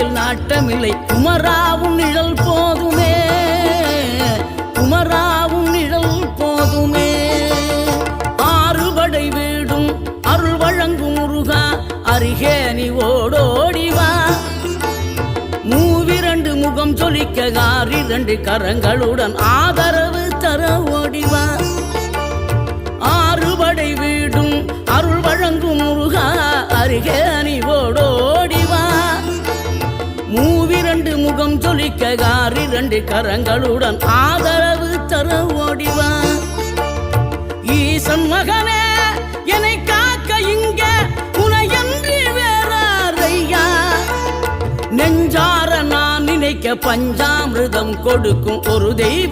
வாழ்க்கையில் நாட்டமில்லை. குமராவும் நிழல் போதுமே, குமராவும் நிழல் போதுமே. ஆறுபடை வீடும் அருள் வழங்கும் முருகா, அருகே நீ ஓடோடிவா. மூவிரண்டு முகம் சொலிக்க ஆறிரண்டு கரங்களுடன் ஆதரவு தர ஓடிவா. ஆறுபடை வீடும் அருள் வழங்கும் முருகா, அருகே நீ ஓடோடிவா. மூவிரண்டு முகம் சொலிக்க ஆறிரண்டு கரங்களுடன் ஆதரவு தர ஓடிவா. ஈசன் மகனே என்னை காக்க இங்க உனையன்றி வேறாரையா. நெஞ்சார நான் நினைக்க பஞ்சாமிர்தம் கொடுக்கும் ஒரு தெய்வம்